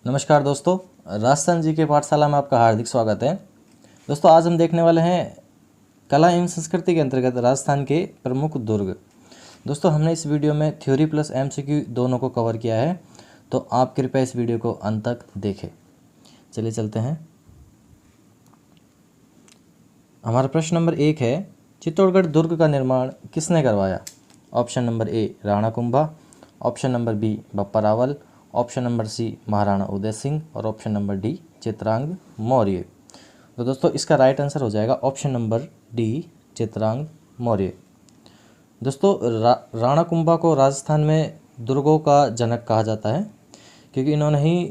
नमस्कार दोस्तों, राजस्थान जी के पाठशाला में आपका हार्दिक स्वागत है। दोस्तों, आज हम देखने वाले हैं कला एवं संस्कृति के अंतर्गत राजस्थान के प्रमुख दुर्ग। दोस्तों, हमने इस वीडियो में थ्योरी प्लस एमसीक्यू दोनों को कवर किया है, तो आप कृपया इस वीडियो को अंत तक देखें। चलिए चलते हैं। हमारा प्रश्न नंबर 1 है, चित्तौड़गढ़ दुर्ग का निर्माण किसने करवाया? Option number A Rana Kumbha, option number B Bappa Rawal, option number C Maharana Uday Singh और option number D Chitrangad Maurya. तो दोस्तों, इसका राइट आंसर हो जाएगा option number D Chitrangad Maurya. दोस्तों, राणा कुंभा को राजस्थान में दुर्गों का जनक कहा जाता है, क्योंकि इन्होंने ही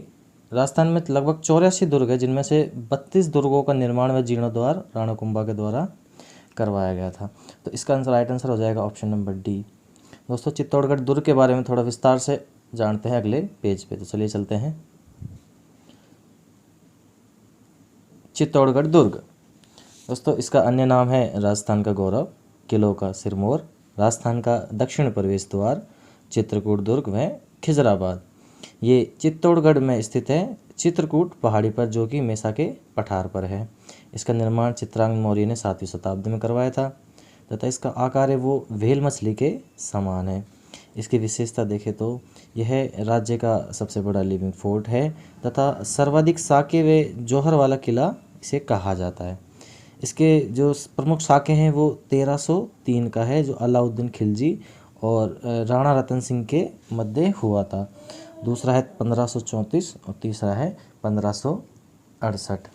राजस्थान में लगभग 84 दुर्ग है, जिनमें से 32 दुर्गों का निर्माण व जीर्णोद्धार राणा कुंभा के द्वारा करवाया गया था। तो इसका आंसर राइट आंसर हो जाएगा ऑप्शन नंबर डी। दोस्तों, चित्तौड़गढ़ दुर्ग के बारे में थोड़ा विस्तार से जानते हैं अगले पेज पे। तो चलिए चलते हैं। चित्तौड़गढ़ दुर्ग दोस्तों, इसका अन्य नाम है राजस्थान का गौरव, किलों का सिरमौर, राजस्थान का दक्षिण प्रवेश द्वार, चित्रकूट दुर्ग व खिजराबाद। ये चित्तौड़गढ़ में स्थित है, चित्रकूट पहाड़ी पर, जो कि मेसा के पठार पर है। इसका निर्माण चित्रांगद मौर्य ने 7वीं शताब्दी में करवाया था तथा इसका आकार है वो व्हेल मछली के समान है। इसकी विशेषता देखें तो यह राज्य का सबसे बड़ा लिविंग फोर्ट है तथा सर्वाधिक साके व जौहर वाला किला इसे कहा जाता है। इसके जो प्रमुख साके हैं वो 1303 का है, जो अलाउद्दीन खिलजी और राणा रतन सिंह के मध्य हुआ था। दूसरा है 1534 और तीसरा है 1568।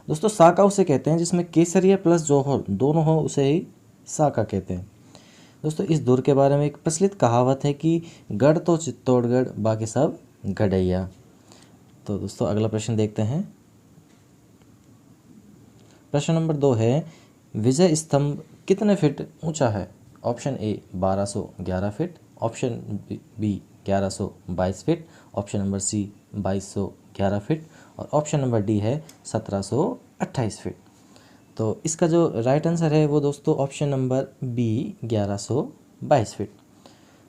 दोस्तों, साका उसे कहते हैं जिसमें केसरिया प्लस जौहर दोनों हो, उसे ही साका कहते हैं। दोस्तों, इस दुर्ग के बारे में एक प्रचलित कहावत है कि गढ़ तो चित्तौड़गढ़, बाकी सब गढ़ैया। तो दोस्तों, अगला प्रश्न देखते हैं। प्रश्न नंबर 2 है, विजय स्तंभ कितने फीट ऊंचा है? Option A 1211 feet, option B 1122 feet, option number C 2211 feet और ऑप्शन नंबर डी है 1728 फीट। तो इसका जो राइट आंसर है वो दोस्तों ऑप्शन नंबर बी 1122 फीट।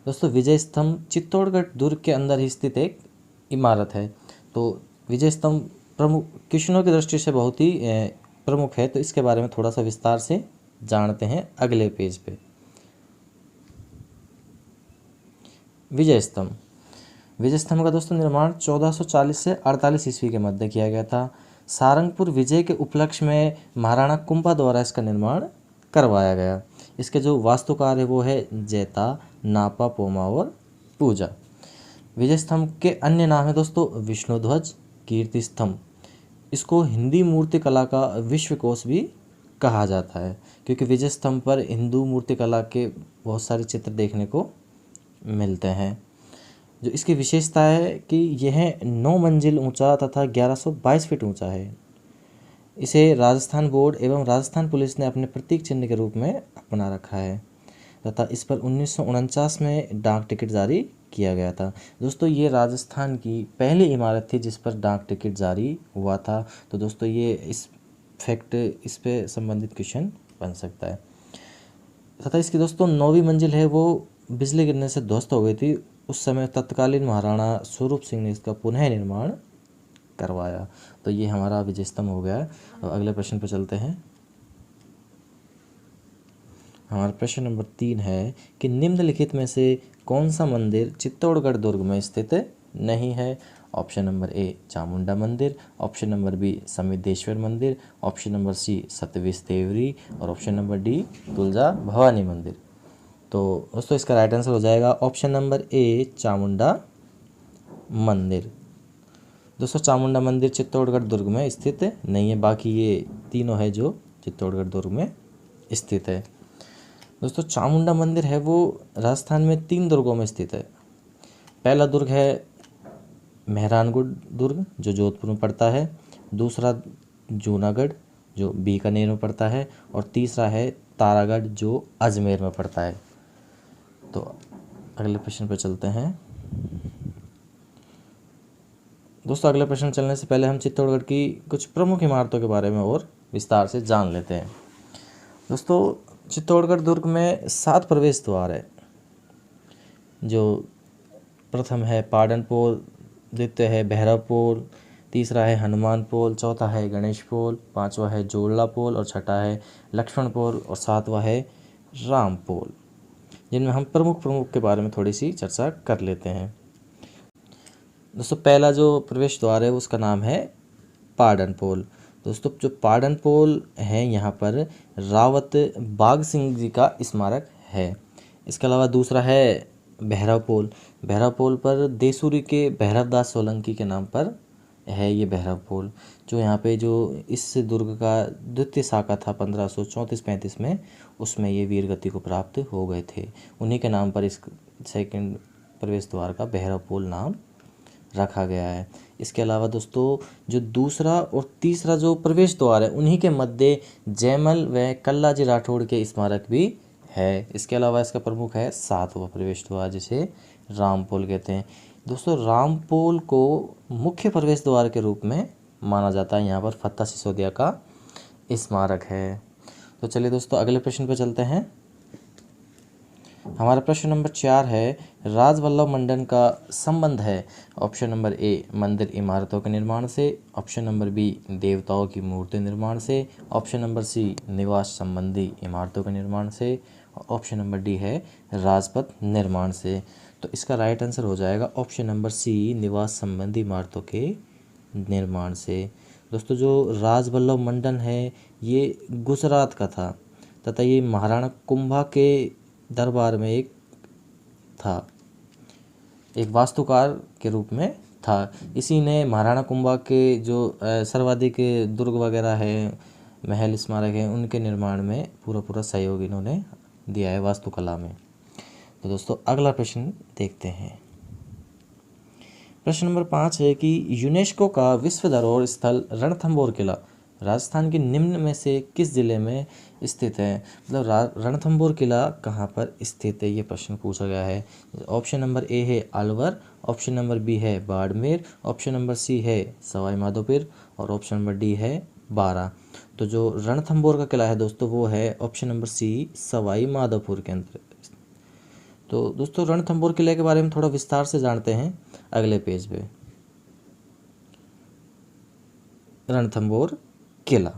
दोस्तों, विजय स्तंभ चित्तौड़गढ़ दुर्ग के अंदर ही स्थित एक इमारत है। तो विजय स्तंभ प्रमुख किशनों की दृष्टि से बहुत ही प्रमुख है, तो इसके बारे में थोड़ा सा विस्तार से जानते हैं अगले पेज पे। विजय स्तंभ का दोस्तों निर्माण 1440 से 48 ईस्वी के मध्य किया गया था। सारंगपुर विजय के उपलक्ष्य में महाराणा कुंभा द्वारा इसका निर्माण करवाया गया। इसके जो वास्तुकार है वो है जैता, नापा, पोमा और पूजा। विजय स्तंभ के अन्य नाम है दोस्तों विष्णु ध्वज, कीर्ति स्तंभ। इसको हिंदी मूर्ति कला का विश्वकोश भी कहा जाता है, क्योंकि विजय स्तंभ पर हिंदू मूर्ति कला के बहुत सारे चित्र देखने को मिलते हैं। जो इसकी विशेषता है कि यह 9 मंजिल ऊंचा तथा 1122 फीट ऊंचा है। इसे राजस्थान बोर्ड एवं राजस्थान पुलिस ने अपने प्रतीक चिन्ह के रूप में अपना रखा है तथा इस पर 1949 में डाक टिकट जारी किया गया था। दोस्तों, ये राजस्थान की पहली इमारत थी जिस पर डाक टिकट जारी हुआ था। तो दोस्तों, ये इस पे संबंधित क्वेश्चन बन सकता है तथा इसकी दोस्तों 9वीं मंजिल है वो बिजली गिरने से ध्वस्त हो गई थी। उस समय तत्कालीन महाराणा स्वरूप सिंह ने इसका पुनः निर्माण करवाया। तो ये हमारा विजय स्तंभ हो गया। अब अगले प्रश्न पर चलते हैं। हमारा प्रश्न नंबर 3 है कि निम्नलिखित में से कौन सा मंदिर चित्तौड़गढ़ दुर्ग में स्थित नहीं है? ऑप्शन नंबर ए चामुंडा मंदिर, ऑप्शन नंबर बी समिद्धेश्वर मंदिर, ऑप्शन नंबर सी सतविश देवरी और option number D Tulja Bhavani मंदिर। तो दोस्तों, इसका राइट आंसर हो जाएगा ऑप्शन नंबर ए चामुंडा मंदिर। दोस्तों, चामुंडा मंदिर चित्तौड़गढ़ दुर्ग में स्थित नहीं है, बाकी ये तीनों है जो चित्तौड़गढ़ दुर्ग में स्थित है। दोस्तों, चामुंडा मंदिर है वो राजस्थान में 3 दुर्गों में स्थित है। पहला दुर्ग है मेहरानगढ़ दुर्ग, जो जोधपुर में पड़ता है। दूसरा जूनागढ़, जो बीकानेर में पड़ता है और तीसरा है तारागढ़, जो अजमेर में पड़ता है। तो अगले प्रश्न पर चलते हैं। दोस्तों, अगले प्रश्न चलने से पहले हम चित्तौड़गढ़ की कुछ प्रमुख इमारतों के बारे में और विस्तार से जान लेते हैं। दोस्तों, चित्तौड़गढ़ दुर्ग में 7 प्रवेश द्वार है। जो प्रथम है पाडनपोल द्वितीय है भैरव पोल, तीसरा है हनुमान पोल, चौथा है गणेश पोल, पांचवा है जोड़ला पोल और छठा है लक्ष्मण पोल और सातवां है राम पोल, जिनमें हम प्रमुख के बारे में थोड़ी सी चर्चा कर लेते हैं। दोस्तों पहला जो प्रवेश द्वार है उसका नाम है पाडन पोल। दोस्तों जो पाडन पोल है यहाँ पर रावत बाघ सिंह जी का स्मारक है। इसके अलावा दूसरा है भैरव पोल। भैरव पोल पर देसूरी के भैरव दास सोलंकी के नाम पर है ये भैरव पोल, जो यहाँ पे जो इस दुर्ग का द्वितीय शाखा था 1534-35 में, उसमें ये वीर गति को प्राप्त हो गए थे। उन्हीं के नाम पर इस सेकंड प्रवेश द्वार का भैरव पोल नाम रखा गया है। इसके अलावा दोस्तों जो दूसरा और तीसरा जो प्रवेश द्वार है उन्हीं के मध्य जयमल व कल्लाजी राठौड़ के स्मारक भी है। इसके अलावा इसका प्रमुख है सातवां प्रवेश द्वार, जिसे रामपोल कहते हैं। दोस्तों रामपोल को मुख्य प्रवेश द्वार के रूप में माना जाता है। यहाँ पर फत्ता सिसोदिया का स्मारक है। तो चलिए दोस्तों अगले प्रश्न पर चलते हैं। हमारा प्रश्न नंबर 4 है, राजवल्लभ मंडन का संबंध है ऑप्शन नंबर ए मंदिर इमारतों के निर्माण से, ऑप्शन नंबर बी देवताओं की मूर्ति निर्माण से, ऑप्शन नंबर सी निवास संबंधी इमारतों के निर्माण से, ऑप्शन नंबर डी है राजपथ निर्माण से। तो इसका राइट आंसर हो जाएगा ऑप्शन नंबर सी निवास संबंधी इमारतों के निर्माण से। दोस्तों जो राजवल्लभ मंडन है ये गुजरात का था तथा ये महाराणा कुंभा के दरबार में एक था, एक वास्तुकार के रूप में था। इसी ने महाराणा कुंभा के जो सर्वाधिक दुर्ग वगैरह है, महल स्मारक है, उनके निर्माण में पूरा सहयोग इन्होंने दिया है वास्तुकला में। तो दोस्तों अगला प्रश्न देखते हैं। प्रश्न नंबर 5 है कि यूनेस्को का विश्व धरोहर स्थल रणथंभौर किला राजस्थान के निम्न में से किस जिले में स्थित है। मतलब रणथंभौर किला कहाँ पर स्थित है, ये प्रश्न पूछा गया है। ऑप्शन नंबर ए है अलवर, ऑप्शन नंबर बी है बाड़मेर, ऑप्शन नंबर सी है सवाई माधोपुर और ऑप्शन नंबर डी है बारा। तो जो रणथंभौर का किला है दोस्तों वो है option number C Sawai Madhopur के अंदर। तो दोस्तों रणथंभौर किले के बारे में थोड़ा विस्तार से जानते हैं अगले पेज पे। रणथंभौर किला,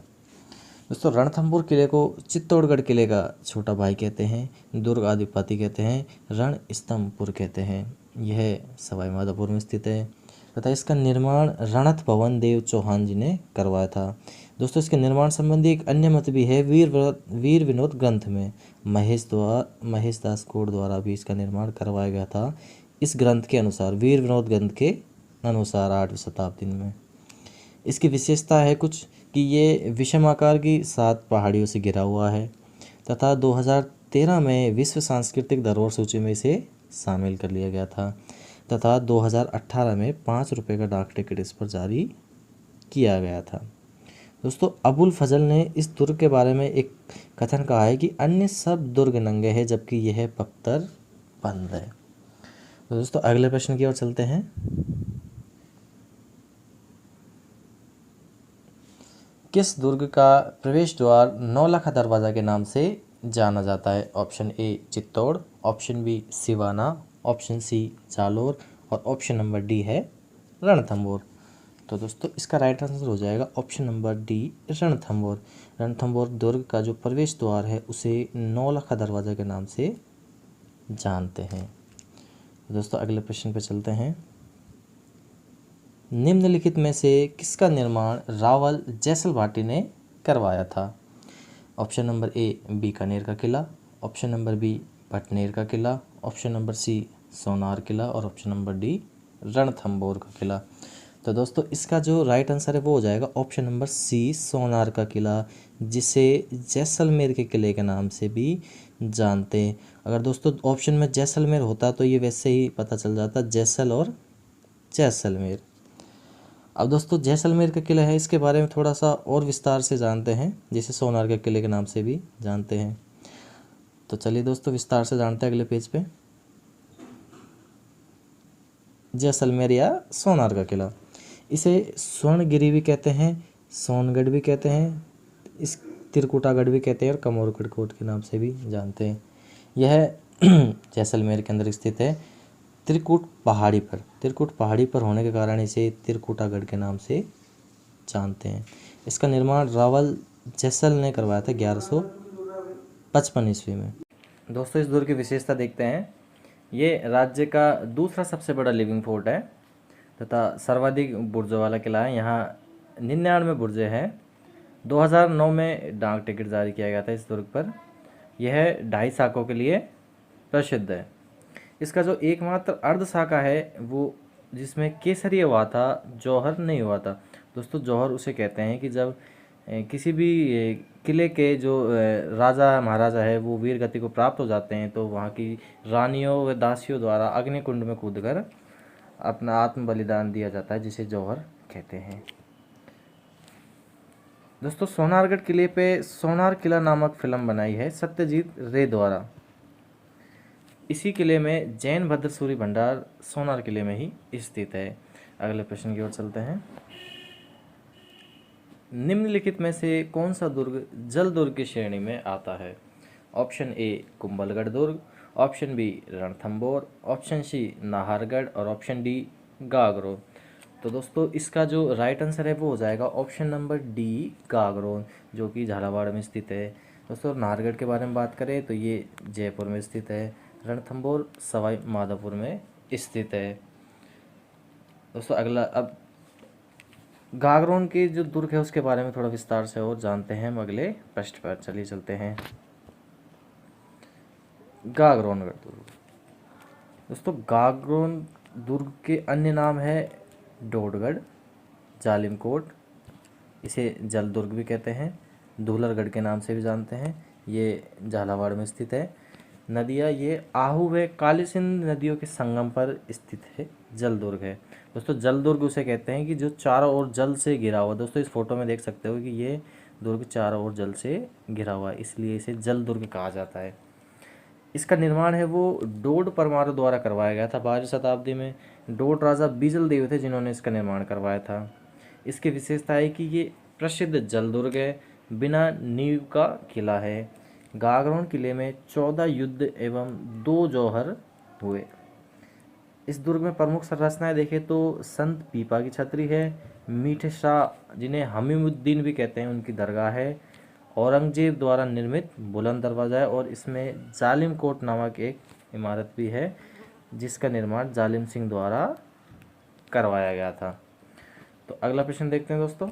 दोस्तों रणथंभौर किले को चित्तौड़गढ़ किले का छोटा भाई कहते हैं, दुर्ग आदिपति कहते हैं, रण स्तंभपुर कहते हैं। यह सवाई माधोपुर में स्थित है तथा इसका निर्माण रणथ भवन देव चौहान जी ने करवाया था। दोस्तों इसके निर्माण संबंधी एक अन्य मत भी है वीर विनोद ग्रंथ में महेश दास कोड द्वारा भी इसका निर्माण करवाया गया था। इस ग्रंथ के अनुसार, वीर विनोद ग्रंथ के अनुसार 8वीं शताब्दी में। इसकी विशेषता है कुछ कि ये विषम आकार की 7 पहाड़ियों से घिरा हुआ है तथा 2013 में विश्व सांस्कृतिक धरोहर सूची में इसे शामिल कर लिया गया था तथा 2018 में 5 रुपये का डाक टिकट इस पर जारी किया गया था। दोस्तों अबुल फजल ने इस दुर्ग के बारे में एक कथन कहा है कि अन्य सब दुर्ग नंगे हैं जबकि यह पख्तर बंद है। तो दोस्तों अगले प्रश्न की ओर चलते हैं। किस दुर्ग का प्रवेश द्वार नौलखा दरवाज़ा के नाम से जाना जाता है। Option A Chittor, option B Siwana, option C Jalore और ऑप्शन नंबर डी है रणथंभौर। तो दोस्तों इसका राइट आंसर हो जाएगा option number D Ranthambore. Ranthambore दुर्ग का जो प्रवेश द्वार है उसे नौलखा दरवाज़ा के नाम से जानते हैं। तो दोस्तों अगले प्रश्न पर चलते हैं। निम्नलिखित में से किसका निर्माण रावल जैसल भाटी ने करवाया था। ऑप्शन नंबर ए बीकानेर का किला, ऑप्शन नंबर बी भटनेर का किला, ऑप्शन नंबर सी सोनार किला और ऑप्शन नंबर डी रणथंभौर का किला। तो दोस्तों इसका जो राइट आंसर है वो हो जाएगा ऑप्शन नंबर सी सोनार का किला, जिसे जैसलमेर के किले के नाम से भी जानते हैं। अगर दोस्तों ऑप्शन में जैसलमेर होता तो ये वैसे ही पता चल जाता, जैसल और जैसलमेर। अब दोस्तों जैसलमेर का किला है, इसके बारे में थोड़ा सा और विस्तार से जानते हैं, जिसे सोनार के किले के नाम से भी जानते हैं। तो चलिए दोस्तों विस्तार से जानते हैं अगले पेज पे। जैसलमेर या सोनार का किला, इसे स्वर्णगिरी भी कहते हैं, सोनगढ़ भी कहते हैं, इस त्रिकुटागढ़ भी कहते हैं और कमोरगढ़ कोट के नाम से भी जानते हैं। यह जैसलमेर के अंदर स्थित है। त्रिकुट पहाड़ी पर होने के कारण इसे त्रिकुटागढ़ के नाम से जानते हैं। इसका निर्माण रावल जैसल ने करवाया था 1155 ईस्वी में। दोस्तों, इस दुर्ग की विशेषता देखते हैं। ये राज्य का दूसरा सबसे बड़ा लिविंग फोर्ट है तथा सर्वाधिक बुर्जों वाला किला है। यहाँ 99 बुर्जे हैं। 2009 में डाक टिकट जारी किया गया था इस दुर्ग पर। यह 2.5 शाखों के लिए प्रसिद्ध है। इसका जो एकमात्र अर्ध शाखा है वो जिसमें केसरी हुआ था, जौहर नहीं हुआ था। दोस्तों, जौहर उसे कहते हैं कि जब किसी भी किले के जो राजा महाराजा है वो वीर गति को प्राप्त हो जाते हैं तो वहाँ की रानियों व दासियों द्वारा अग्निकुंड में कूदकर अपना आत्म बलिदान दिया जाता है, जिसे जौहर कहते हैं। दोस्तों, सोनारगढ़ किले पे सोनार किला नामक फिल्म बनाई है सत्यजीत रे द्वारा। इसी किले में जैन भद्रसूरी भंडार सोनार किले में ही स्थित है। अगले प्रश्न की ओर चलते हैं। निम्नलिखित में से कौन सा दुर्ग जल दुर्ग की श्रेणी में आता है? Option A Kumbhalgarh Durg, option B Ranthambore, option C Nahargarh और ऑप्शन डी गागरोन। तो दोस्तों, इसका जो राइट आंसर है वो हो जाएगा ऑप्शन नंबर डी गागरोन, जो कि झालावाड़ में स्थित है। दोस्तों, नाहरगढ़ के बारे में बात करें तो ये जयपुर में स्थित है। रणथंबोर सवाई माधोपुर में स्थित है। दोस्तों, अगला अब गागरोन के जो दुर्ग है उसके बारे में थोड़ा विस्तार से और जानते हैं हम अगले प्रश्न पर। चलिए चलते हैं। गागरोनगढ़ दुर्ग। दोस्तों, गागरोन दुर्ग के अन्य नाम है डोडगढ़, जालिमकोट, इसे जल दुर्ग भी कहते हैं, धूलरगढ़ के नाम से भी जानते हैं। ये झालावाड़ में स्थित है। नदियाँ ये आहू व काली सिंध नदियों के संगम पर स्थित है, जल दुर्ग है। दोस्तों, जल दुर्ग उसे कहते हैं कि जो चारों ओर जल से घिरा हुआ। दोस्तों, इस फोटो में देख सकते हो कि ये दुर्ग चारों ओर जल से घिरा हुआ है, इसलिए इसे जल दुर्ग कहा जाता है। इसका निर्माण है वो डोड परमार द्वारा करवाया गया था 12वीं शताब्दी में। डोड राजा बीजल देव थे जिन्होंने इसका निर्माण करवाया था। इसकी विशेषता है कि ये प्रसिद्ध जल दुर्ग है, बिना नींव का किला है। गागरोन किले में 14 युद्ध एवं 2 जौहर हुए। इस दुर्ग में प्रमुख संरचनाएं देखें तो संत पीपा की छतरी है, मीठे शाह जिन्हें हमीमुद्दीन भी कहते हैं उनकी दरगाह है, औरंगजेब द्वारा निर्मित बुलंद दरवाज़ा है और इसमें जालिम कोट नामक एक इमारत भी है जिसका निर्माण जालिम सिंह द्वारा करवाया गया था। तो अगला प्रश्न देखते हैं दोस्तों।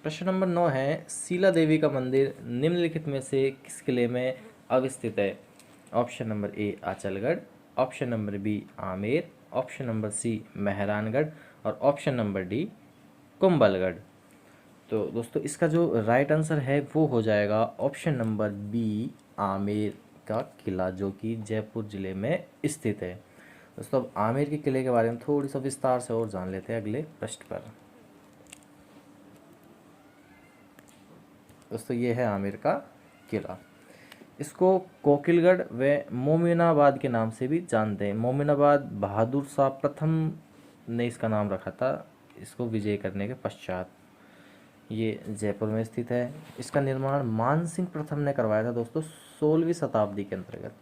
प्रश्न नंबर 9 है, शीला देवी का मंदिर निम्नलिखित में से किस किले में अवस्थित है? Option number A Anchalgarh, option number B Amer, option number C Mehrangarh और ऑप्शन नंबर डी कुंभलगढ़। तो दोस्तों, इसका जो राइट आंसर है वो हो जाएगा ऑप्शन नंबर बी आमेर का किला, जो कि जयपुर जिले में स्थित है। दोस्तों, अब आमेर के किले के बारे में थोड़ी सा विस्तार से और जान लेते हैं अगले प्रश्न पर। दोस्तों, ये है आमेर का किला। इसको कोकिलगढ़ व मोमिनाबाद के नाम से भी जानते हैं। मोमिनाबाद बहादुर शाह प्रथम ने इसका नाम रखा था इसको विजय करने के पश्चात। ये जयपुर में स्थित है। इसका निर्माण मानसिंह प्रथम ने करवाया था दोस्तों 16वीं शताब्दी के अंतर्गत।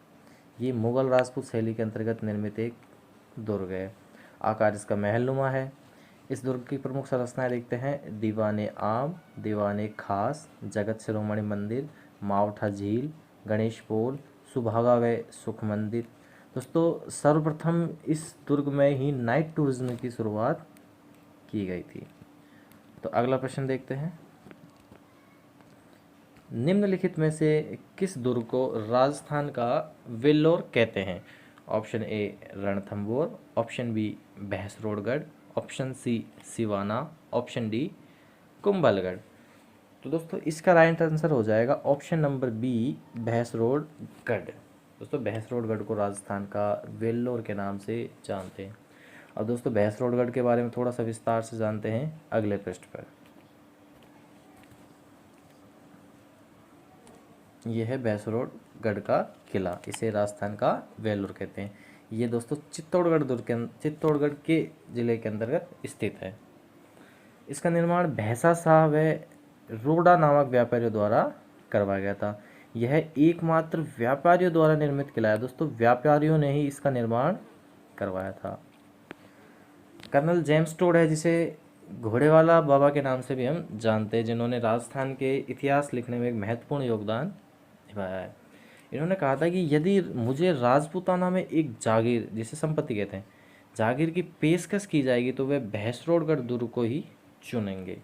ये मुगल राजपूत शैली के अंतर्गत निर्मित एक दुर्ग है। आकार इसका महलनुमा है। इस दुर्ग की प्रमुख संरचनाएं देखते हैं। दीवाने आम, दीवाने खास, जगत शिरोमणि मंदिर, मावठा झील, गणेश पोल, सुभागा व सुख मंदिर। दोस्तों, सर्वप्रथम इस दुर्ग में ही नाइट टूरिज्म की शुरुआत की गई थी। तो अगला प्रश्न देखते हैं। निम्नलिखित में से किस दुर्ग को राजस्थान का वेल्लोर कहते हैं? Option A Ranthambore, option B Bhainsrorgarh, option C Siwana, option D Kumbhalgarh. तो दोस्तों, इसका राइट आंसर हो जाएगा ऑप्शन नंबर बी भैंसरोडगढ़। दोस्तों, भैंसरोडगढ़ को राजस्थान का वेल्लोर के नाम से जानते हैं। अब दोस्तों, भैंसरोडगढ़ के बारे में थोड़ा सा विस्तार से जानते हैं अगले पृष्ठ पर। यह है भैंसरोडगढ़ का किला, इसे राजस्थान का वेल्लोर कहते हैं। ये दोस्तों चित्तौड़गढ़ के जिले के अंतर्गत स्थित है। इसका निर्माण भैंसा शाह व रोडा नामक व्यापारियों द्वारा करवाया गया था। यह एकमात्र व्यापारियों द्वारा निर्मित किला है। दोस्तों व्यापारियों ने ही इसका निर्माण करवाया था। कर्नल जेम्स टोड है, जिसे घोड़े वाला बाबा के नाम से भी हम जानते हैं, जिन्होंने राजस्थान के इतिहास लिखने में एक महत्वपूर्ण योगदान निभाया है। इन्होंने कहा था कि यदि मुझे राजपूताना में एक जागीर, जिसे संपत्ति कहते हैं, जागीर की पेशकश की जाएगी तो वे भैंसरोडगढ़ दुर्ग को ही चुनेंगे।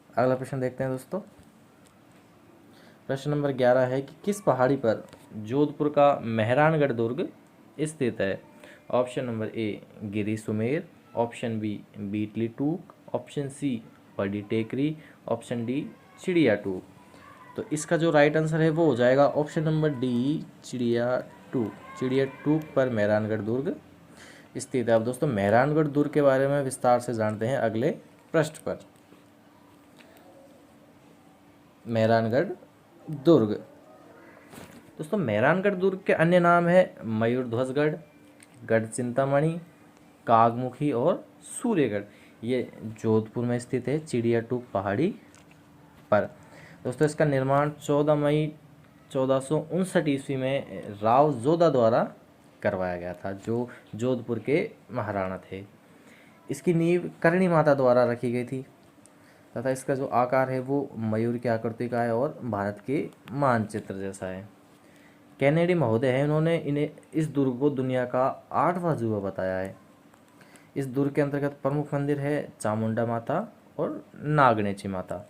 अगला प्रश्न देखते हैं दोस्तों। प्रश्न नंबर 11 है कि किस पहाड़ी पर जोधपुर का मेहरानगढ़ दुर्ग स्थित है। Option number A Giri Sumer, option B Beetli Took, option सी बड़ी टेकरी, ऑप्शन डी चिड़िया टूक। तो इसका जो राइट आंसर है वो हो जाएगा ऑप्शन नंबर डी चिड़िया टूक। चिड़िया टूक पर मेहरानगढ़ दुर्ग स्थित है। अब दोस्तों मेहरानगढ़ दुर्ग के बारे में विस्तार से जानते हैं अगले पृष्ठ पर। मेहरानगढ़ दुर्ग। दोस्तों मेहरानगढ़ दुर्ग के अन्य नाम है मयूरध्वजगढ़, गढ़ चिंतामणि, कागमुखी और सूर्यगढ़। ये जोधपुर में स्थित है, चिड़िया टूक पहाड़ी पर। दोस्तों इसका निर्माण 14 मई 1459 ईस्वी में राव जोधा द्वारा करवाया गया था, जो जोधपुर के महाराणा थे। इसकी नींव करणी माता द्वारा रखी गई थी तथा इसका जो आकार है वो मयूर की आकृति का है और भारत के मानचित्र जैसा है। कैनेडी महोदय है, उन्होंने इन्हें इस दुर्ग को दुनिया का 8वां अजूबा बताया है। इस दुर्ग के अंतर्गत प्रमुख मंदिर है चामुंडा माता और नागनेची माता।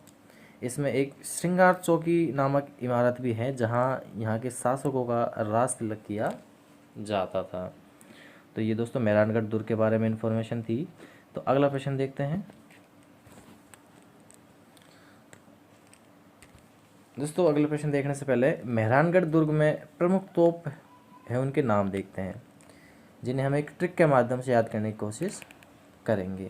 इसमें एक श्रृंगार चौकी नामक इमारत भी है, जहां यहाँ के शासकों का राज तिलक किया जाता था। तो ये दोस्तों मेहरानगढ़ दुर्ग के बारे में इंफॉर्मेशन थी। तो अगला प्रश्न देखते हैं। दोस्तों अगले प्रश्न देखने से पहले मेहरानगढ़ दुर्ग में प्रमुख तोप है, उनके नाम देखते हैं, जिन्हें हम एक ट्रिक के माध्यम से याद करने की कोशिश करेंगे।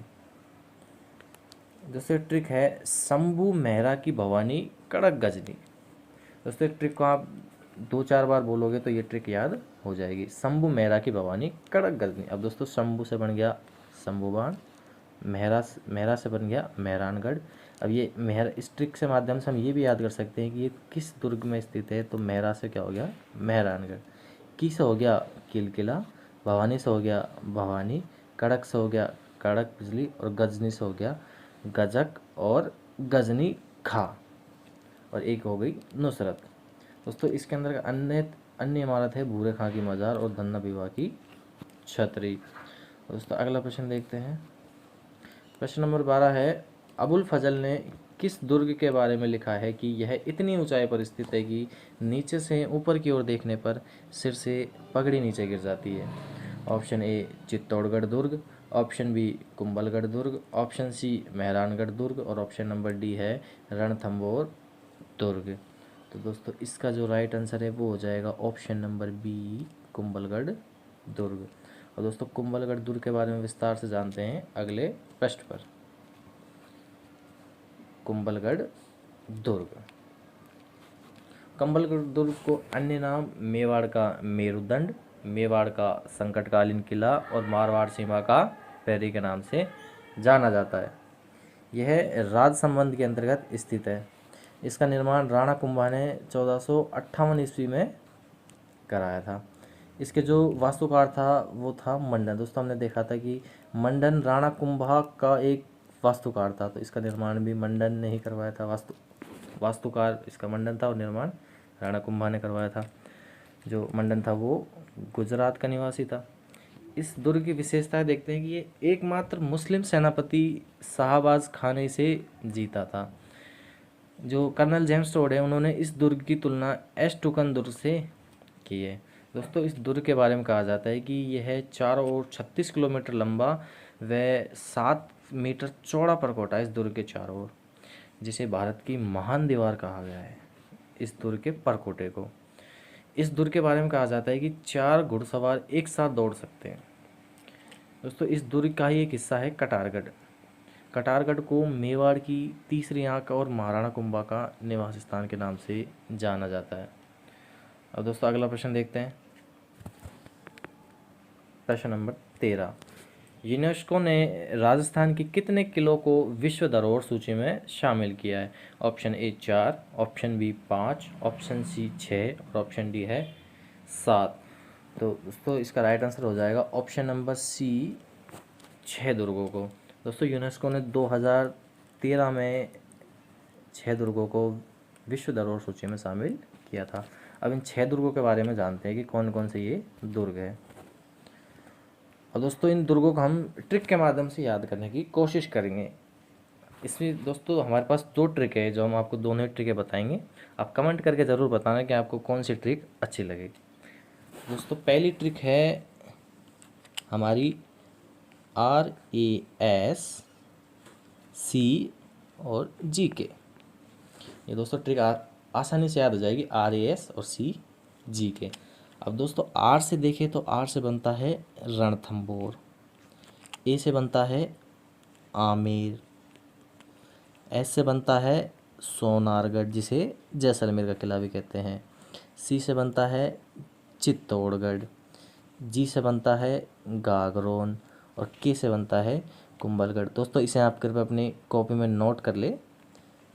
दोस्तों ट्रिक है शंभू मेहरा की भवानी कड़क गजनी। दोस्तों एक ट्रिक को आप 2-4 बार बोलोगे तो ये ट्रिक याद हो जाएगी। शंभू मेहरा की भवानी कड़क गजनी। अब दोस्तों शंभू से बन गया शंभूबाण, मेहरा से बन गया मेहरानगढ़। अब ये इस ट्रिक से माध्यम से हम ये भी याद कर सकते हैं कि ये किस दुर्ग में स्थित है। तो मेहरा से क्या हो गया मेहरानगढ़, की से हो गया किलकिला, भवानी से हो गया भवानी, कड़क से हो गया कड़क बिजली और गजनी से हो गया गजक और गजनी खा, और एक हो गई नुसरत। दोस्तों इसके अंदर का अन्य इमारत है भूरे खां की मज़ार और धन्ना विवाह की छतरी। दोस्तों अगला प्रश्न देखते हैं। प्रश्न नंबर 12 है अबुल फजल ने किस दुर्ग के बारे में लिखा है कि यह इतनी ऊंचाई पर स्थित है कि नीचे से ऊपर की ओर देखने पर सिर से पगड़ी नीचे गिर जाती है। ऑप्शन ए चित्तौड़गढ़ दुर्ग, ऑप्शन बी कुंभलगढ़ दुर्ग, ऑप्शन सी मेहरानगढ़ दुर्ग और ऑप्शन नंबर डी है रणथंभौर दुर्ग। तो दोस्तों इसका जो राइट आंसर है वो हो जाएगा ऑप्शन नंबर बी कुंभलगढ़ दुर्ग। और दोस्तों कुंभलगढ़ दुर्ग के बारे में विस्तार से जानते हैं अगले पृष्ठ पर। कुंभलगढ़ दुर्ग। कुंभलगढ़ दुर्ग को अन्य नाम मेवाड़ का मेरुदंड, मेवाड़ का संकटकालीन किला और मारवाड़ सीमा का पैरी के नाम से जाना जाता है। यह राज संबंध के अंतर्गत स्थित है। इसका निर्माण राणा कुंभा ने 1458 ईस्वी में कराया था। इसके जो वास्तुकार था वो था मंडन। दोस्तों हमने देखा था कि मंडन राणा कुंभा का एक वास्तुकार था, तो इसका निर्माण भी मंडन ने ही करवाया था। वास्तुकार इसका मंडन था और निर्माण राणा कुंभा ने करवाया था। जो मंडन था वो गुजरात का निवासी था। इस दुर्ग की विशेषता देखते हैं कि ये एकमात्र मुस्लिम सेनापति शाहबाज खाने से जीता था। जो कर्नल जेम्स टोड है उन्होंने इस दुर्ग की तुलना एस्टुकन दुर्ग से की है। दोस्तों इस दुर्ग के बारे में कहा जाता है कि यह चारों ओर 36 किलोमीटर लंबा व 7 मीटर चौड़ा परकोटा है। इस दुर्ग के चारों ओर, जिसे भारत की महान दीवार कहा गया है इस दुर्ग के परकोटे को। इस दुर्ग के बारे में कहा जाता है कि 4 घुड़सवार एक साथ दौड़ सकते हैं। दोस्तों इस दुर्ग का ही एक हिस्सा है कटारगढ़। कटारगढ़ को मेवाड़ की तीसरी आंख और महाराणा कुंभा का निवास स्थान के नाम से जाना जाता है। अब दोस्तों अगला प्रश्न देखते हैं। प्रश्न नंबर 13, यूनेस्को ने राजस्थान की कितने किलों को विश्व धरोहर सूची में शामिल किया है? Option A 4, option B 5, option C 6 और ऑप्शन डी है 7। तो दोस्तों इसका राइट आंसर हो जाएगा ऑप्शन नंबर सी, 6 दुर्गों को। दोस्तों यूनेस्को ने 2013 में 6 दुर्गों को विश्व धरोहर सूची में शामिल किया था। अब इन 6 दुर्गों के बारे में जानते हैं कि कौन कौन से ये दुर्ग है। और दोस्तों इन दुर्गों को हम ट्रिक के माध्यम से याद करने की कोशिश करेंगे। इसमें दोस्तों हमारे पास 2 ट्रिक है जो हम आपको दोनों ही ट्रिकें बताएंगे। आप कमेंट करके ज़रूर बताना कि आपको कौन सी ट्रिक अच्छी लगेगी। दोस्तों पहली ट्रिक है हमारी RAS C और GK। ये दोस्तों ट्रिक आसानी से याद हो जाएगी, RAS और CGK। अब दोस्तों R से देखें तो R से बनता है रणथंभौर, A से बनता है आमेर, S से बनता है सोनारगढ़ जिसे जैसलमेर का किला भी कहते हैं, C से बनता है चित्तौड़गढ़, G से बनता है गागरोन और K से बनता है कुंभलगढ़। दोस्तों इसे आप कृपया अपनी कॉपी में नोट कर ले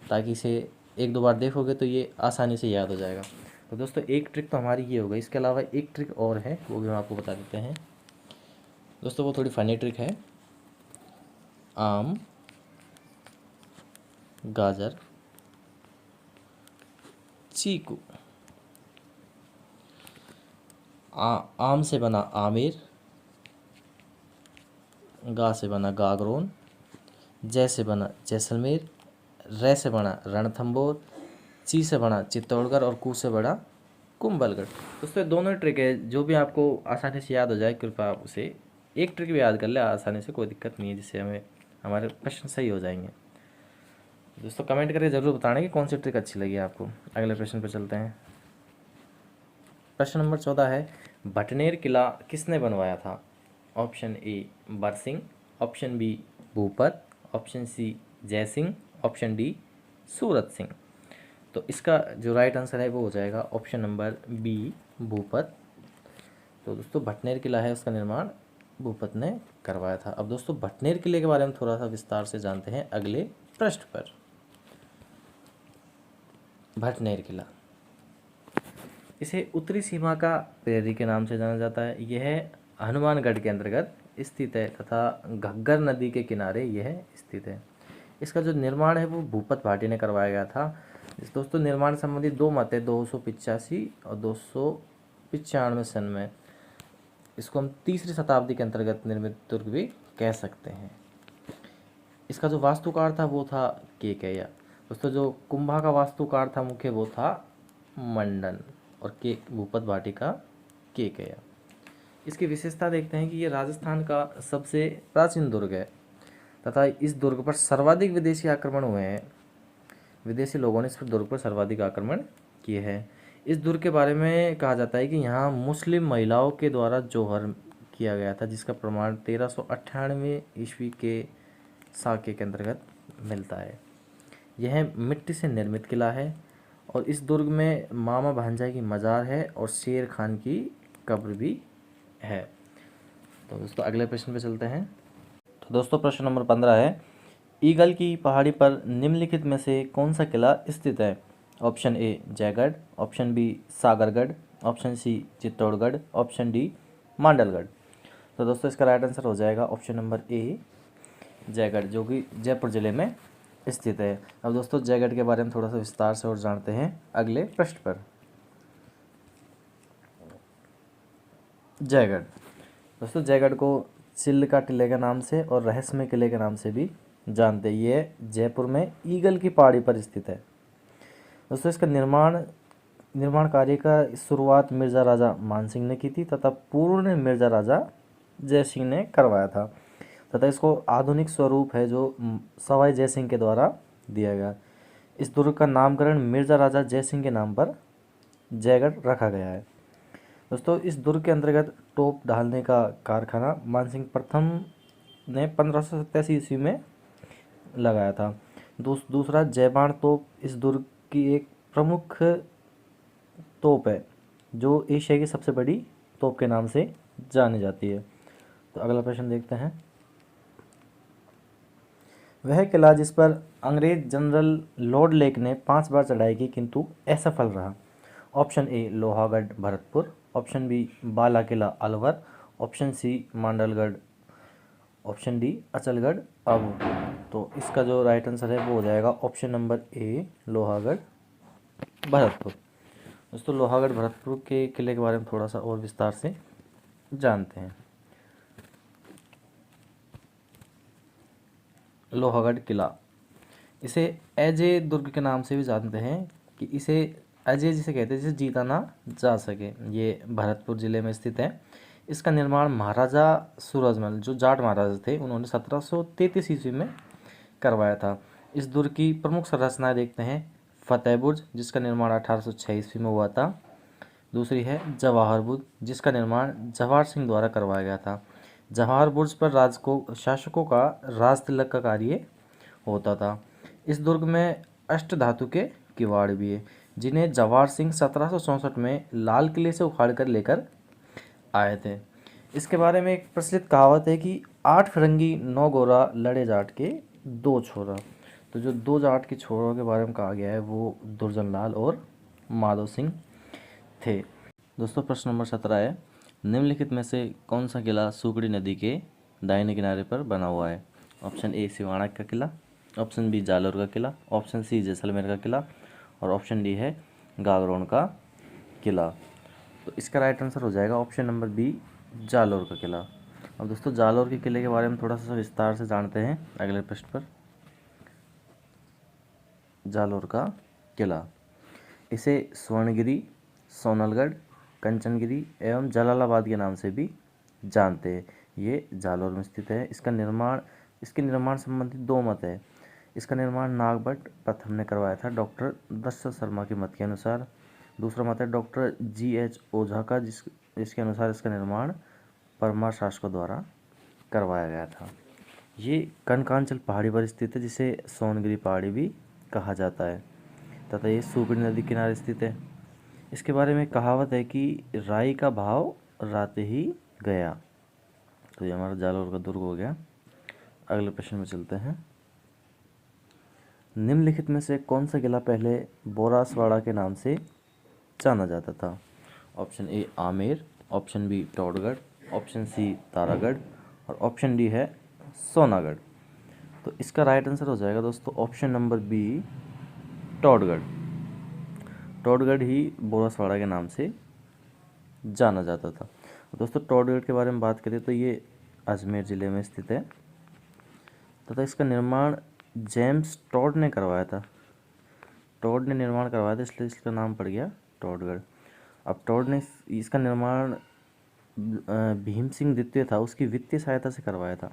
ताकि इसे 1-2 बार देखोगे तो ये आसानी से याद हो जाएगा। तो दोस्तों एक ट्रिक तो हमारी ये हो गई। इसके अलावा एक ट्रिक और है, वो भी हम आपको बता देते हैं। दोस्तों वो थोड़ी फनी ट्रिक है। आम, गाजर, चीकू। आम से बना आमेर, गा से बना गागरोन, जै से बना जैसलमेर, रै से बना रणथंभौर, ची से बना चित्तौड़गढ़ और कू से बना कुंभलगढ़। दोस्तों दोनों ट्रिक है, जो भी आपको आसानी से याद हो जाए कृपया आप उसे एक ट्रिक भी याद कर ले आसानी से, कोई दिक्कत नहीं है, जिससे हमें हमारे प्रश्न सही हो जाएंगे। दोस्तों कमेंट करके ज़रूर बताना कि कौन सी ट्रिक अच्छी लगी आपको। अगले प्रश्न पर चलते हैं। प्रश्न नंबर 14 है, भटनेर किला किसने बनवाया था? Option A Barsingh, option B Bhupat, option C Jaisingh, option D Surat Singh. तो इसका जो राइट आंसर है वो हो जाएगा ऑप्शन नंबर बी भूपत। तो दोस्तों भटनेर किला है उसका निर्माण भूपत ने करवाया था। अब दोस्तों भटनेर किले के बारे में थोड़ा सा विस्तार से जानते हैं अगले पृष्ठ पर। भटनेर किला, इसे उत्तरी सीमा का प्रहरी के नाम से जाना जाता है। यह हनुमानगढ़ के अंतर्गत स्थित है तथा घग्गर नदी के किनारे यह स्थित है। इसका जो निर्माण है वो भूपत भाटी ने करवाया गया था। दोस्तों निर्माण संबंधी 2 मत है, 285 और 295 सन में। इसको हम 3री शताब्दी के अंतर्गत निर्मित दुर्ग भी कह सकते हैं। इसका जो वास्तुकार था वो था केकैया। दोस्तों जो कुंभा का वास्तुकार था मुख्य वो था मंडन और के भूपत भाटी का केकैया। इसकी विशेषता देखते हैं कि ये राजस्थान का सबसे प्राचीन दुर्ग है तथा इस दुर्ग पर सर्वाधिक विदेशी आक्रमण हुए हैं। विदेशी लोगों ने इस दुर्ग पर सर्वाधिक आक्रमण किए हैं। इस दुर्ग के बारे में कहा जाता है कि यहाँ मुस्लिम महिलाओं के द्वारा जौहर किया गया था, जिसका प्रमाण 1398 ईस्वी के साके के अंतर्गत मिलता है। यह मिट्टी से निर्मित किला है और इस दुर्ग में मामा भांजा की मज़ार है और शेर खान की कब्र भी है। तो दोस्तों अगले प्रश्न पे चलते हैं। तो दोस्तों प्रश्न नंबर 15 है, ईगल की पहाड़ी पर निम्नलिखित में से कौन सा किला स्थित है? Option A Jaigarh, option B Sagargarh, option C Chittorgarh, option D Mandalgarh. तो दोस्तों इसका राइट आंसर हो जाएगा ऑप्शन नंबर ए जयगढ़, जो कि जयपुर जिले में स्थित है। अब दोस्तों जयगढ़ के बारे में थोड़ा सा विस्तार से और जानते हैं अगले पृष्ठ पर। जयगढ़, दोस्तों जयगढ़ को चिल्का टिले के नाम से और रहस्यमय किले के नाम से भी जानते हैं। ये जयपुर में ईगल की पहाड़ी पर स्थित है। दोस्तों इसका निर्माण कार्य का शुरुआत मिर्ज़ा राजा मानसिंह ने की थी तथा पूर्ण मिर्ज़ा राजा जयसिंह ने करवाया था तथा इसको आधुनिक स्वरूप है जो सवाई जयसिंह के द्वारा दिया गया। इस दुर्ग का नामकरण मिर्ज़ा राजा जयसिंह के नाम पर जयगढ़ रखा गया है। दोस्तों इस दुर्ग के अंतर्गत तोप ढालने का कारखाना मानसिंह प्रथम ने 1587 ईस्वी में लगाया था। दूसरा जयबाण तोप इस दुर्ग की एक प्रमुख तोप है जो एशिया की सबसे बड़ी तोप के नाम से जानी जाती है। तो अगला प्रश्न देखते हैं। वह किला जिस पर अंग्रेज जनरल लॉर्ड लेक ने 5 बार चढ़ाई की किंतु असफल रहा। Option A Lohagarh Bharatpur, option B Bala Qila Alwar, option C Mandalgarh, option D Achalgarh Abu. तो इसका जो राइट आंसर है वो हो जाएगा option number A Lohagarh Bharatpur. दोस्तों लोहागढ़ भरतपुर के किले के बारे में थोड़ा सा और विस्तार से जानते हैं। लोहागढ़ किला, इसे अजय दुर्ग के नाम से भी जानते हैं कि इसे अजय जिसे कहते हैं जिसे जीता ना जा सके। ये भरतपुर जिले में स्थित है। इसका निर्माण महाराजा सूरजमल जो जाट महाराजा थे उन्होंने 1733 ईस्वी में करवाया था। इस दुर्ग की प्रमुख संरचनाएं देखते हैं। फतेह बुर्ज जिसका निर्माण 1806 ईस्वी में हुआ था। दूसरी है जवाहर बुर्ज जिसका निर्माण जवाहर सिंह द्वारा करवाया गया था। जवाहर बुर्ज पर शासकों का राज तिलक का कार्य होता था। इस दुर्ग में अष्ट धातु के किवाड़ भी है जिन्हें जवाहर सिंह 1764 में लाल किले से उखाड़ कर लेकर आए थे। इसके बारे में एक प्रचलित कहावत है कि 8 फिरंगी 9 गोरा लड़े जाट के 2 छोरा। तो जो 2 जाट के छोरों के बारे में कहा गया है वो दुर्जन लाल और माधव सिंह थे। दोस्तों प्रश्न नंबर 17 है, निम्नलिखित में से कौन सा किला सुकड़ी नदी के दाहिने किनारे पर बना हुआ है। ऑप्शन ए सिवाना का किला, ऑप्शन बी जालोर का किला, ऑप्शन सी जैसलमेर का किला और ऑप्शन डी है गागरोन का किला। तो इसका राइट आंसर हो जाएगा ऑप्शन नंबर बी जालोर का किला। अब दोस्तों जालोर के किले के बारे में थोड़ा सा विस्तार से जानते हैं अगले पृष्ठ पर। जालोर का किला, इसे स्वर्णगिरी, सोनलगढ़, कंचनगिरी एवं जलालाबाद के नाम से भी जानते हैं। ये जालोर में स्थित है। इसके निर्माण संबंधित 2 मत है। इसका निर्माण नागभट्ट प्रथम ने करवाया था डॉक्टर दशरथ शर्मा के मत के अनुसार। दूसरा मत है डॉक्टर GH ओझा का जिसके अनुसार इसका निर्माण परमार शासकों द्वारा करवाया गया था। ये कनकांचल पहाड़ी पर स्थित है जिसे सोनगिरी पहाड़ी भी कहा जाता है तथा ये सुकड़ी नदी किनारे स्थित है। इसके बारे में कहावत है कि राई का भाव राते ही गया। तो ये हमारा जालोर का दुर्ग हो गया। अगले प्रश्न में चलते हैं। निम्नलिखित में से कौन सा किला पहले बोरासवाड़ा के नाम से जाना जाता था। Option A Amer, option B Todgarh, option C Taragarh और ऑप्शन डी है सोनागढ़। तो इसका राइट आंसर हो जाएगा दोस्तों option number B Todgarh. Todgarh ही बोरासवाड़ा के नाम से जाना जाता था। दोस्तों टोडगढ़ के बारे में बात करें तो ये अजमेर ज़िले में स्थित है तथा इसका निर्माण जेम्स टॉड ने करवाया था। टॉड ने निर्माण करवाया था इसलिए इसका नाम पड़ गया टोडगढ़। अब टॉड ने इसका निर्माण भीम सिंह द्वितीय था उसकी वित्तीय सहायता से करवाया था।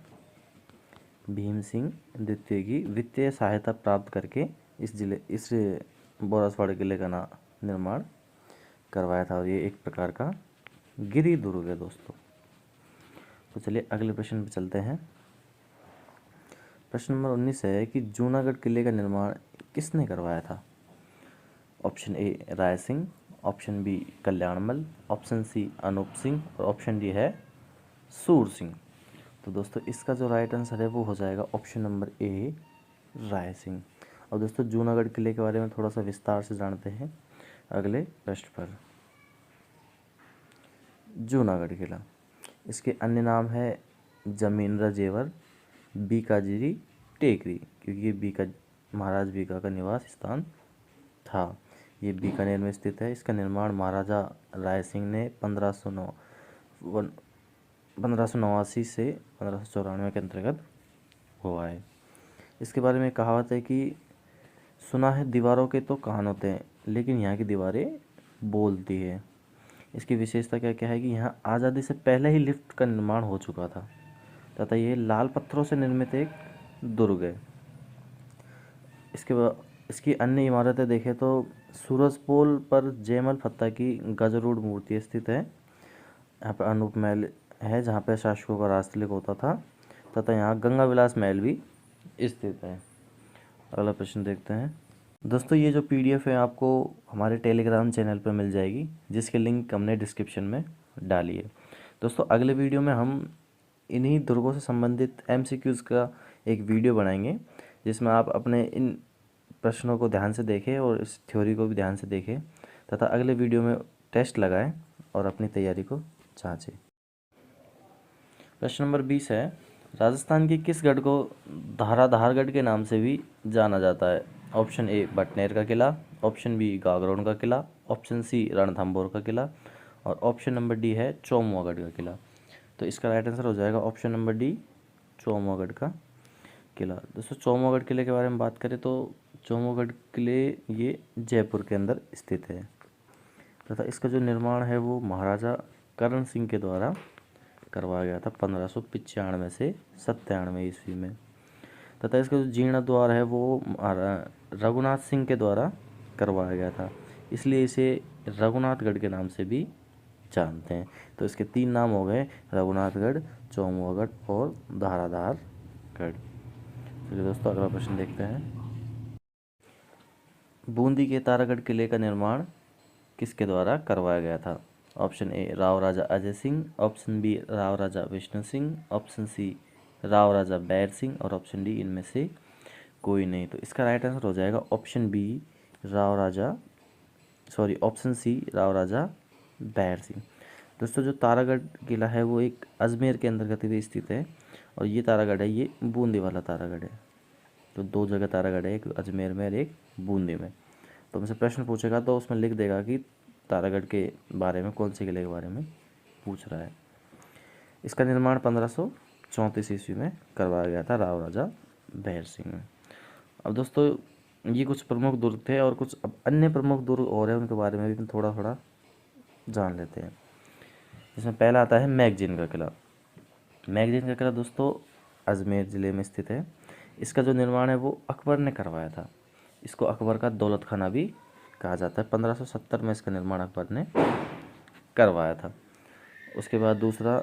भीम सिंह द्वितीय की वित्तीय सहायता प्राप्त करके इस बोरासवाड़ा किले का निर्माण करवाया था और ये एक प्रकार का गिरी दुर्ग है दोस्तों। तो चलिए अगले प्रश्न पर चलते हैं। प्रश्न नंबर 19 है कि जूनागढ़ किले का निर्माण किसने करवाया था। Option A Rai Singh, option B Kalyanmal, option C Anup Singh और ऑप्शन डी है सूर सिंह। तो दोस्तों इसका जो राइट आंसर है वो हो जाएगा ऑप्शन नंबर ए राय सिंह। और दोस्तों जूनागढ़ किले के बारे में थोड़ा सा विस्तार से जानते हैं अगले पृष्ठ पर। जूनागढ़ किला, इसके अन्य नाम है जमींद्रा जेवर, बीकाजीरी टेकरी क्योंकि ये महाराज बीका का निवास स्थान था। ये बीकानेर में स्थित है। इसका निर्माण महाराजा राय सिंह ने 1589 से 1594 के अंतर्गत हुआ है। इसके बारे में कहावत है कि सुना है दीवारों के तो कान होते हैं लेकिन यहाँ की दीवारें बोलती है। इसकी विशेषता क्या क्या है कि यहाँ आज़ादी से पहले ही लिफ्ट का निर्माण हो चुका था तथा ये लाल पत्थरों से निर्मित एक दुर्ग है। इसकी अन्य इमारतें देखें तो सूरजपोल पर जयमल फत्ता की गजरूढ़ मूर्ति स्थित है। यहाँ पर अनूप महल है जहाँ पर शासकों का राज तिलक होता था तथा यहाँ गंगा विलास महल भी स्थित है। अगला प्रश्न देखते हैं। दोस्तों ये जो PDF है आपको हमारे टेलीग्राम चैनल पर मिल जाएगी जिसके लिंक हमने डिस्क्रिप्शन में डाली है। दोस्तों अगले वीडियो में हम इन्हीं दुर्गों से संबंधित MCQs का एक वीडियो बनाएंगे जिसमें आप अपने इन प्रश्नों को ध्यान से देखें और इस थ्योरी को भी ध्यान से देखें तथा अगले वीडियो में टेस्ट लगाएं और अपनी तैयारी को जांचें। प्रश्न नंबर 20 है, राजस्थान के किस गढ़ को धाराधारगढ़ के नाम से भी जाना जाता है? ऑप्शन ए बटनेर का किला, ऑप्शन बी गागरोन का किला, ऑप्शन सी रणथंभौर का किला और ऑप्शन नंबर डी है चौमुआगढ़ का किला। तो इसका राइट आंसर हो जाएगा ऑप्शन नंबर डी, चौमुआगढ़ का किला। दोस्तों चौमुआगढ़ किले के बारे में बात करें तो चौमुआगढ़ किले ये जयपुर के अंदर स्थित है तथा इसका जो निर्माण है वो महाराजा करण सिंह के द्वारा करवाया गया था 1595 से 97 ईस्वी में तथा इसका जो जीर्णोद्धार है वो रघुनाथ सिंह के द्वारा करवाया गया था, इसलिए इसे रघुनाथगढ़ के नाम से भी जानते हैं। तो इसके 3 नाम हो गए, रघुनाथगढ़, चौमुआगढ़ और धाराधारगढ़। चलिए दोस्तों अगला प्रश्न देखते हैं। बूंदी के तारागढ़ किले का निर्माण किसके द्वारा करवाया गया था? Option A Rao Raja Ajay Singh, option B Rao Raja Vishnu Singh, option C Rao Raja Bair Singh और ऑप्शन डी इनमें से कोई नहीं। तो इसका राइट आंसर हो जाएगा option B option C Rao Raja Bair Singh. दोस्तों जो तारागढ़ किला है वो एक अजमेर के अंतर्गत भी स्थित है और ये तारागढ़ है ये बूंदी वाला तारागढ़ है। तो 2 जगह तारागढ़ है, एक अजमेर में और एक बूंदी में। तो हमसे प्रश्न पूछेगा तो उसमें लिख देगा कि तारागढ़ के बारे में, कौन से किले के बारे में पूछ रहा है। इसका निर्माण 1534 ईस्वी में करवाया गया था राव राजा बैर सिंह ने। अब दोस्तों ये कुछ प्रमुख दुर्ग थे और कुछ अब अन्य प्रमुख दुर्ग और हैं, उनके बारे में भी थोड़ा थोड़ा जान लेते हैं। इसमें पहला आता है मैगजीन का किला। मैगजीन का किला दोस्तों अजमेर ज़िले में स्थित है। इसका जो निर्माण है वो अकबर ने करवाया था। इसको अकबर का दौलत खाना भी कहा जाता है। 1570 में इसका निर्माण अकबर ने करवाया था। उसके बाद दूसरा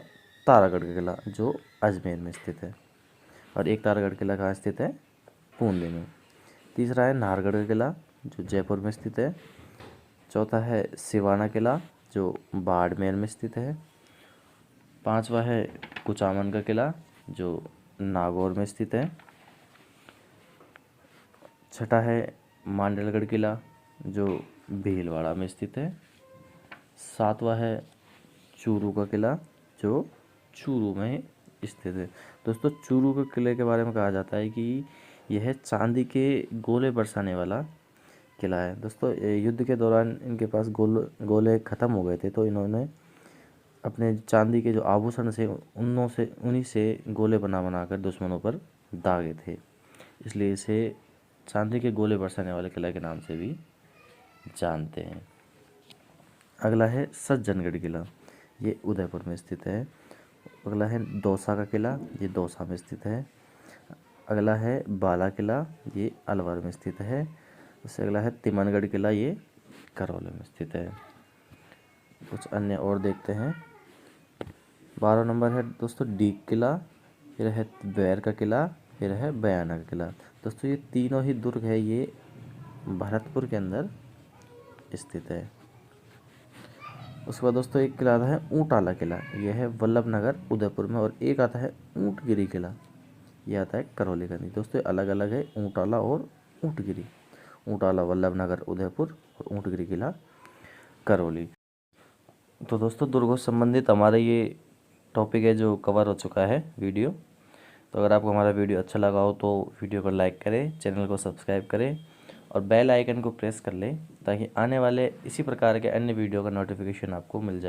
तारागढ़ का किला जो अजमेर में स्थित है और एक तारागढ़ किला कहाँ स्थित है? बूंदी में। तीसरा है नाहरगढ़ का किला जो जयपुर में स्थित है। चौथा है सिवाना किला जो बाड़मेर में स्थित है। 5वां है कुचामन का किला जो नागौर में स्थित है। 6ठा है मांडलगढ़ किला जो भीलवाड़ा में स्थित है। 7वां है चूरू का किला जो चूरू में स्थित है। दोस्तों चूरू के किले के बारे में कहा जाता है कि यह चांदी के गोले बरसाने वाला किला है। दोस्तों युद्ध के दौरान इनके पास गोले ख़त्म हो गए थे तो इन्होंने अपने चांदी के जो आभूषण से उन्हीं से गोले बना कर दुश्मनों पर दागे थे, इसलिए इसे चांदी के गोले बरसाने वाले किला के नाम से भी जानते हैं। अगला है सज्जनगढ़ किला, ये उदयपुर में स्थित है। अगला है दौसा का किला, ये दौसा में स्थित है। अगला है बाला किला, ये अलवर में स्थित है। उससे अगला है तिमनगढ़ किला, ये करौली में स्थित है। कुछ अन्य और देखते हैं। 12 नंबर है दोस्तों डीग किला, फिर है बैर का किला, फिर है बयाना का किला। दोस्तों ये तीनों ही दुर्ग है ये भरतपुर के अंदर स्थित है। उसके बाद दोस्तों एक किला आता है ऊंटाला किला, यह है वल्लभनगर उदयपुर में। और एक आता है ऊंटगिरी किला, यह आता है करौली का। नहीं दोस्तों अलग अलग है ऊंटाला और ऊंटगिरी। ऊंटाला वल्लभनगर उदयपुर और ऊंटगिरी किला करौली। तो दोस्तों दुर्गों से संबंधित हमारा ये टॉपिक है जो कवर हो चुका है वीडियो। तो अगर आपको हमारा वीडियो अच्छा लगा हो तो वीडियो को लाइक करें, चैनल को सब्सक्राइब करें और बेल आइकन को प्रेस कर लें ताकि आने वाले इसी प्रकार के अन्य वीडियो का नोटिफिकेशन आपको मिल जाए।